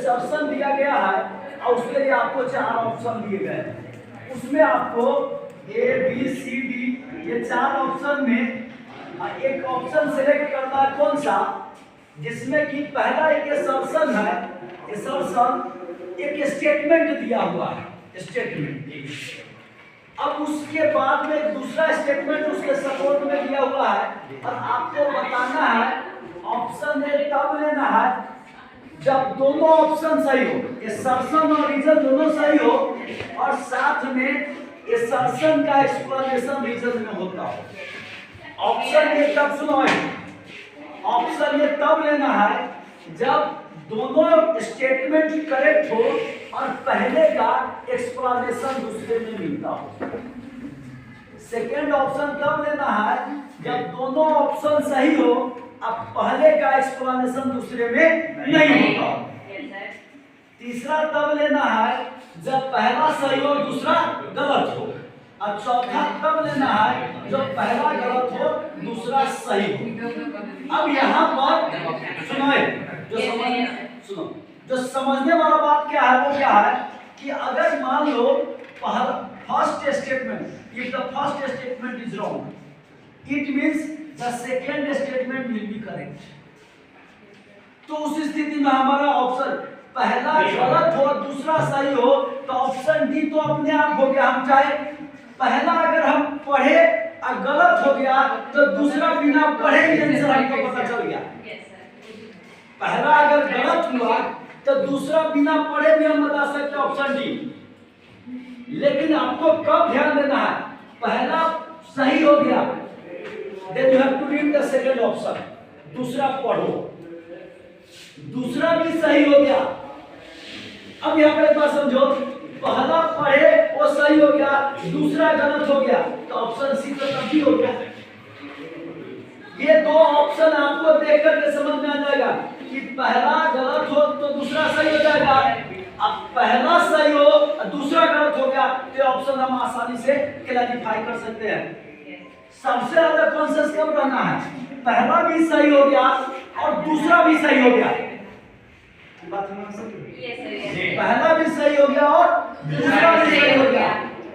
Assertion दिया गया है और उसके लिए आपको 4 ऑप्शन दिए गए हैं। उसमें आपको ए बी सी डी ये 4 ऑप्शन में एक ऑप्शन सेलेक्ट करना है, कौन सा, जिसमें कि पहला एक असर्शन है। असर्शन एक स्टेटमेंट दिया हुआ है, स्टेटमेंट। अब उसके बाद में दूसरा स्टेटमेंट उसके सपोर्ट में दिया हुआ है और आपको बताना है ऑप्शन ए तब लेना है जब दोनों ऑप्शन सही हो, असर्शन और रीजन दोनों सही हो और साथ में असर्शन का एक्सप्लेनेशन रीजन में होता हो। ऑप्शन ए तब सुनो, ऑप्शन ए तब लेना है जब दोनों स्टेटमेंट करेक्ट हो और पहले का एक्सप्लेनेशन दूसरे में मिलता हो। सेकेंड ऑप्शन तब लेना है जब दोनों ऑप्शन सही हो अब पहले का एक्सप्लेनेशन दूसरे में नहीं होता हो। तीसरा तब लेना है जब पहला सही हो दूसरा गलत हो। और चौथा तब लेना है जब पहला गलत हो दूसरा सही हो। अब यहाँ पर सुनो, जो समझने वाला बात क्या है वो क्या है कि अगर मान लो first statement, if the first statement is wrong it means the second statement will be correct. तो उस स्थिति में हमारा ऑप्शन पहला गलत हो दूसरा सही हो तो ऑप्शन डी तो अपने आप हो गया। हम चाहे पहला अगर हम पढ़े और गलत हो गया तो दूसरा बिना पढ़े ही आंसर हमको पता चल गया। पहला अगर गलत हुआ तो दूसरा बिना पढ़े भी हम बता सकते हैं ऑप्शन डी। लेकिन आपको कब ध्यान देना है, पहला सही हो गया then you have to read the second option, दूसरा पढ़ो। दूसरा भी सही हो गया, अब यहाँ पर बात समझो, पहला पढ़े वो सही हो गया दूसरा गलत हो गया तो ऑप्शन सी तो तब भी हो गया। ये दो ऑप्शन आपको देख करके समझ में आ जाएगा कि पहला गलत हो तो दूसरा सही हो जाएगा। अब पहला सही हो और दूसरा गलत हो गया तो ऑप्शन हम आसानी से क्लैरिफाई कर सकते हैं। सबसे ज्यादा कॉन्शियस कब रहना है, पहला भी सही हो गया और दूसरा भी सही हो गया। बात पहला भी सही हो गया और दूसरा भी सही हो गया।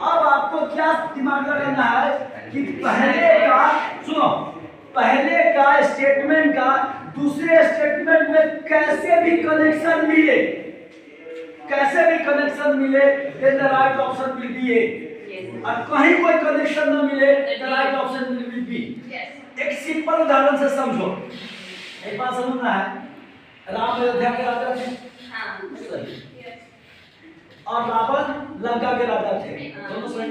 अब आपको क्या दिमाग लगाना है कि पहले का सुनो, पहले का स्टेटमेंट का दूसरे स्टेटमेंट में कैसे भी कनेक्शन मिले, कैसे भी कनेक्शन मिले then the right option will be A. और कहीं कोई कनेक्शन न मिले the right option will be. एक सिंपल उदाहरण से समझो, एक बात समझना है, राम अयोध्या के राजा थे और रावण लंका के राजा थे, दोनों सही।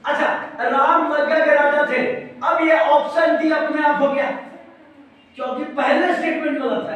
अच्छा, राम लंका के राजा थे, अब ये ऑप्शन डी अपने आप हो गया क्योंकि पहले स्टेटमेंट गलत है।